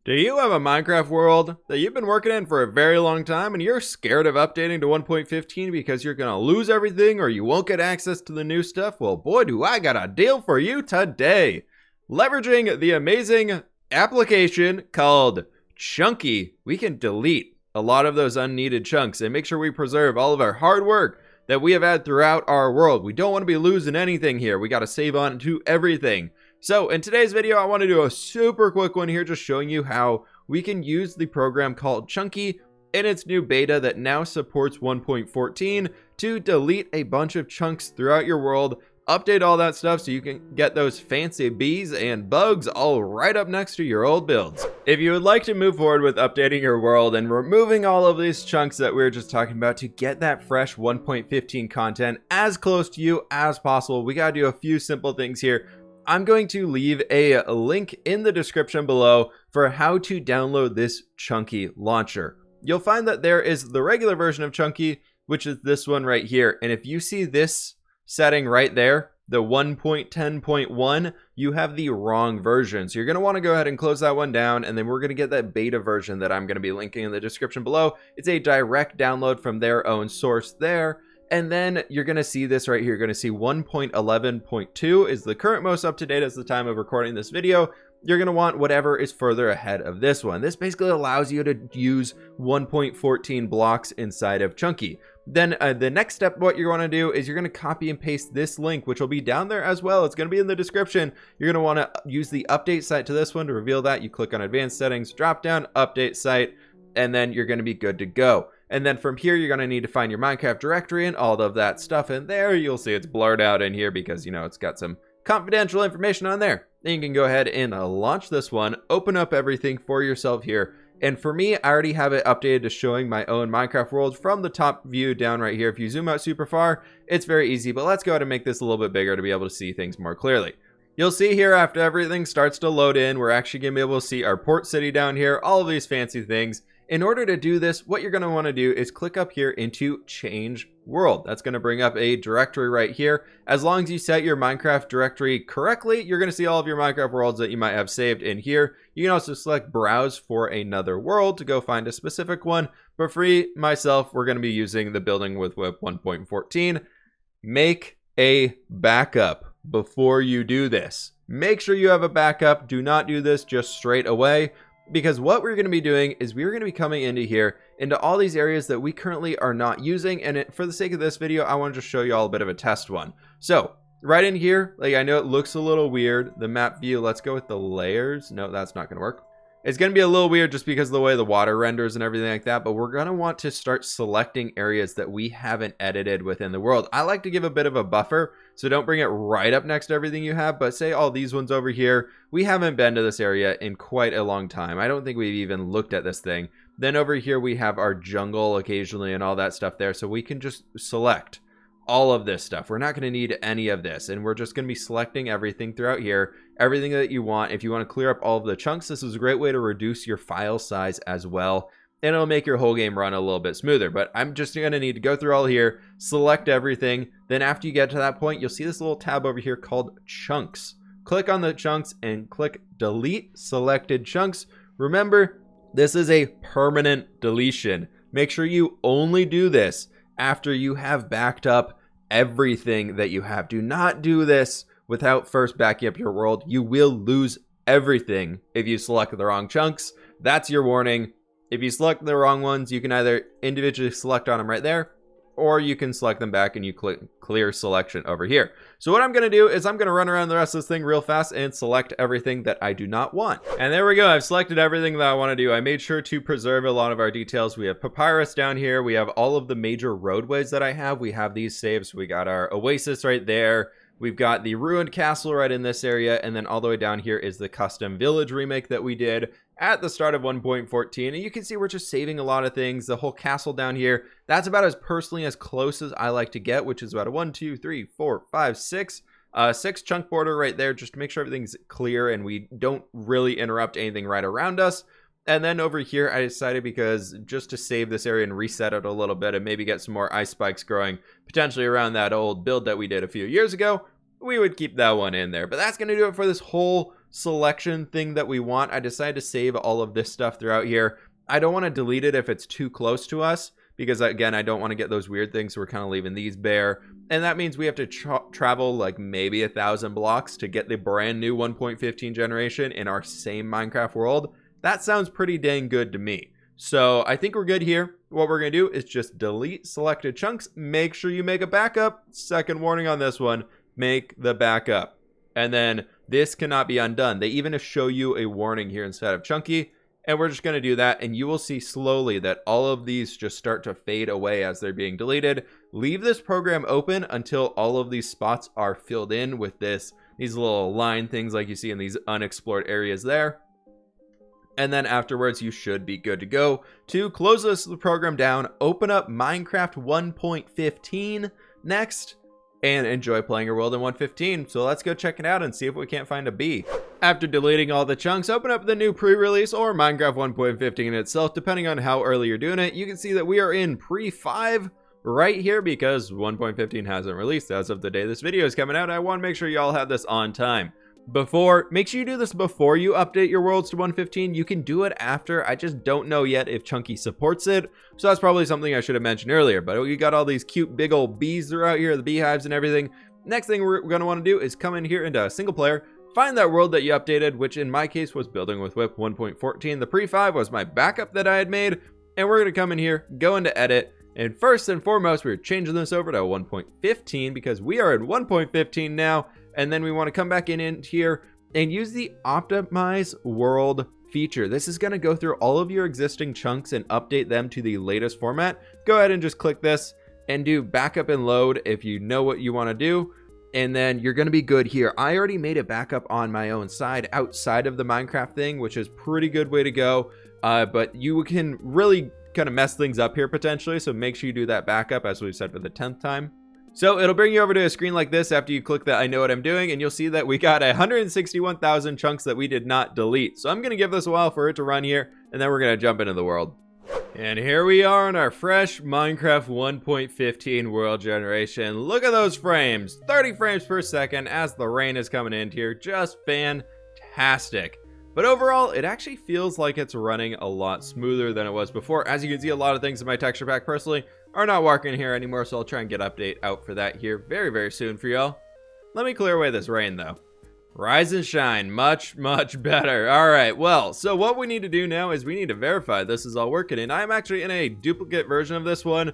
Do you have a Minecraft world that you've been working in for a very long time and you're scared of updating to 1.15 because you're going to lose everything or you won't get access to the new stuff? Well, boy, do I got a deal for you today. Leveraging the amazing application called Chunky, we can delete a lot of those unneeded chunks and make sure we preserve all of our hard work that we have had throughout our world. We don't want to be losing anything here. We got to save on to everything. So in today's video, I want to do a super quick one here, just showing you how we can use the program called Chunky in its new beta that now supports 1.14 to delete a bunch of chunks throughout your world, update all that stuff so you can get those fancy bees and bugs all right up next to your old builds. If you would like to move forward with updating your world and removing all of these chunks that we were just talking about to get that fresh 1.15 content as close to you as possible, we got to do a few simple things here. I'm going to leave a link in the description below for how to download this Chunky launcher. You'll find that there is the regular version of Chunky, which is this one right here. And if you see this setting right there, the 1.10.1, you have the wrong version. So you're going to want to go ahead and close that one down. And then we're going to get that beta version that I'm going to be linking in the description below. It's a direct download from their own source there. And then you're going to see this right here. You're going to see 1.11.2 is the current most up to date as the time of recording this video. You're going to want whatever is further ahead of this one. This basically allows you to use 1.14 blocks inside of Chunky. Then the next step, what you're going to do is you're going to copy and paste this link, which will be down there as well. It's going to be in the description. You're going to want to use the update site to this one to reveal that. You click on advanced settings, drop down update site, and then you're going to be good to go. And then from here, you're going to need to find your Minecraft directory and all of that stuff in there. You'll see it's blurred out in here because, you know, it's got some confidential information on there. Then you can go ahead and launch this one, open up everything for yourself here. And for me, I already have it updated to showing my own Minecraft world from the top view down right here. If you zoom out super far, it's very easy, but let's go ahead and make this a little bit bigger to be able to see things more clearly. You'll see here after everything starts to load in, we're actually going to be able to see our port city down here, all of these fancy things. In order to do this, what you're going to want to do is click up here into change world. That's going to bring up a directory right here. As long as you set your Minecraft directory correctly, you're going to see all of your Minecraft worlds that you might have saved in here. You can also select browse for another world to go find a specific one. But for myself, we're going to be using the building with WIP 1.14. Make a backup before you do this. Make sure you have a backup. Do not do this just straight away. Because what we're going to be doing is we're going to be coming into here, into all these areas that we currently are not using. And for the sake of this video, I want to just show you all a bit of a test one. So right in here, like I know it looks a little weird, the map view, let's go with the layers. No, that's not going to work. It's going to be a little weird just because of the way the water renders and everything like that, but we're going to want to start selecting areas that we haven't edited within the world. I like to give a bit of a buffer, so don't bring it right up next to everything you have, but say all these ones over here, we haven't been to this area in quite a long time. I don't think we've even looked at this thing. Then over here we have our jungle occasionally and all that stuff there, so we can just select all of this stuff. We're not going to need any of this, and we're just going to be selecting everything throughout here, everything that you want. If you want to clear up all of the chunks, this is a great way to reduce your file size as well, and it'll make your whole game run a little bit smoother. But I'm just going to need to go through all here, select everything. Then after you get to that point, you'll see this little tab over here called chunks. Click on the chunks and click delete selected chunks. Remember, this is a permanent deletion. Make sure you only do this after you have backed up everything that you have. Do not do this without first backing up your world. You will lose everything if you select the wrong chunks. That's your warning. If you select the wrong ones, you can either individually select on them right there, or you can select them back and you click clear selection over here. So what I'm going to do is I'm going to run around the rest of this thing real fast and select everything that I do not want. And there we go. I've selected everything that I want to do. I made sure to preserve a lot of our details. We have papyrus down here. We have all of the major roadways that I have. We have these saves. We got our oasis right there. We've got the ruined castle right in this area. And then all the way down here is the custom village remake that we did at the start of 1.14. And you can see we're just saving a lot of things. The whole castle down here, that's about as personally as close as I like to get, which is about a 1, 2, 3, 4, 5, 6. 6 chunk border right there, just to make sure everything's clear and we don't really interrupt anything right around us. And then over here, I decided, because just to save this area and reset it a little bit and maybe get some more ice spikes growing potentially around that old build that we did a few years ago, we would keep that one in there. But that's going to do it for this whole selection thing that we want, I decided to save all of this stuff throughout here. I don't want to delete it if it's too close to us, because again, I don't want to get those weird things, so we're kind of leaving these bare. And that means we have to travel like maybe 1,000 blocks to get the brand new 1.15 generation in our same Minecraft world. That sounds pretty dang good to me. So I think we're good here. What we're going to do is just delete selected chunks. Make sure you make a backup. Second warning on this one, make the backup. And then this cannot be undone. They even show you a warning here instead of chunky. And we're just going to do that, and you will see slowly that all of these just start to fade away as they're being deleted. Leave this program open until all of these spots are filled in with these little line things like you see in these unexplored areas there. And then afterwards, you should be good to go. To close this program down, open up Minecraft 1.15 next, and enjoy playing your world in 1.15. So let's go check it out and see if we can't find a bee. After deleting all the chunks, open up the new pre-release or Minecraft 1.15 itself, depending on how early you're doing it. You can see that we are in pre-5 right here because 1.15 hasn't released as of the day this video is coming out. I want to make sure y'all have this on time. Make sure you do this before you update your worlds to 1.15. You can do it after. I just don't know yet if Chunky supports it. So that's probably something I should have mentioned earlier. But we got all these cute big old bees throughout here, the beehives and everything. Next thing we're going to want to do is come in here into single player, find that world that you updated, which in my case was Building with Whip 1.14. The pre-5 was my backup that I had made. And we're going to come in here, go into edit. And first and foremost, we're changing this over to 1.15 because we are in 1.15 now. And then we want to come back in here and use the optimize world feature. This is going to go through all of your existing chunks and update them to the latest format. Go ahead and just click this and do backup and load if you know what you want to do. And then you're going to be good here. I already made a backup on my own side outside of the Minecraft thing, which is pretty good way to go. But you can really kind of mess things up here potentially. So make sure you do that backup as we've said for the 10th time. So it'll bring you over to a screen like this after you click that I know what I'm doing, and you'll see that we got 161,000 chunks that we did not delete. So I'm going to give this a while for it to run here, and then we're going to jump into the world. And here we are on our fresh Minecraft 1.15 world generation. Look at those frames, 30 frames per second as the rain is coming in here. Just fantastic. But overall, it actually feels like it's running a lot smoother than it was before. As you can see, a lot of things in my texture pack personally are not working here anymore, so I'll try and get an update out for that here very, very soon for y'all. Let me clear away this rain, though. Rise and shine. Much, much better. All right, well, so what we need to do now is we need to verify this is all working, and I'm actually in a duplicate version of this one.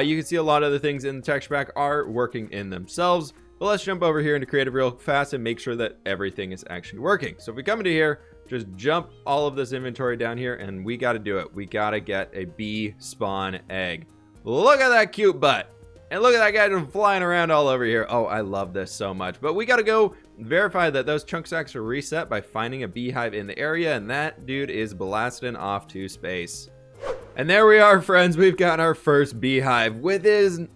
You can see a lot of the things in the texture pack are working in themselves, but let's jump over here into creative real fast and make sure that everything is actually working. So if we come into here, just jump all of this inventory down here, and we got to do it. We got to get a bee spawn egg. Look at that cute butt. And look at that guy just flying around all over here. Oh, I love this so much. But we got to go verify that those chunk stacks are reset by finding a beehive in the area, and that dude is blasting off to space. And there we are, friends. We've got our first beehive within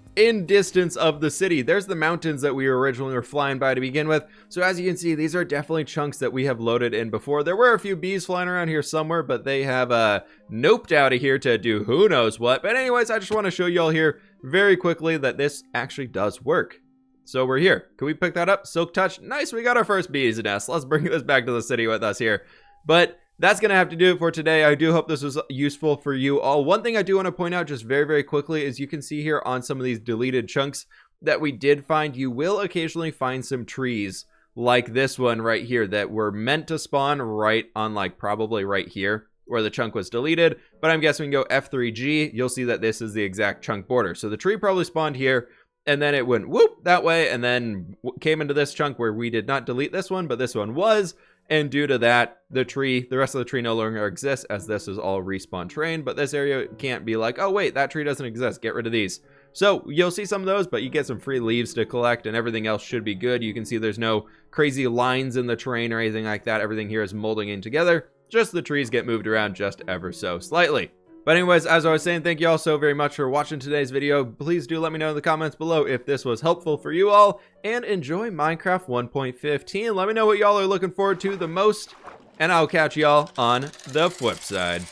distance of the city. There's the mountains that we originally were flying by to begin with. So as you can see, these are definitely chunks that we have loaded in before. There were a few bees flying around here somewhere, but they have noped out of here to do who knows what. But anyways, I just want to show you all here very quickly that this actually does work. So we're here. Can we pick that up? Silk touch. Nice. We got our first bee's nest. Let's bring this back to the city with us here. But that's going to have to do it for today. I do hope this was useful for you all. One thing I do want to point out just very, very quickly is you can see here on some of these deleted chunks that we did find, you will occasionally find some trees like this one right here that were meant to spawn right on like probably right here where the chunk was deleted. But I'm guessing we can go F3G. You'll see that this is the exact chunk border. So the tree probably spawned here and then it went whoop that way and then came into this chunk where we did not delete this one, but this one was. And due to that, the rest of the tree no longer exists as this is all respawn terrain. But this area can't be like, oh wait, that tree doesn't exist. Get rid of these. So you'll see some of those, but you get some free leaves to collect and everything else should be good. You can see there's no crazy lines in the terrain or anything like that. Everything here is molding in together. Just the trees get moved around just ever so slightly. But anyways, as I was saying, thank you all so very much for watching today's video. Please do let me know in the comments below if this was helpful for you all. And enjoy Minecraft 1.15. Let me know what y'all are looking forward to the most. And I'll catch y'all on the flip side.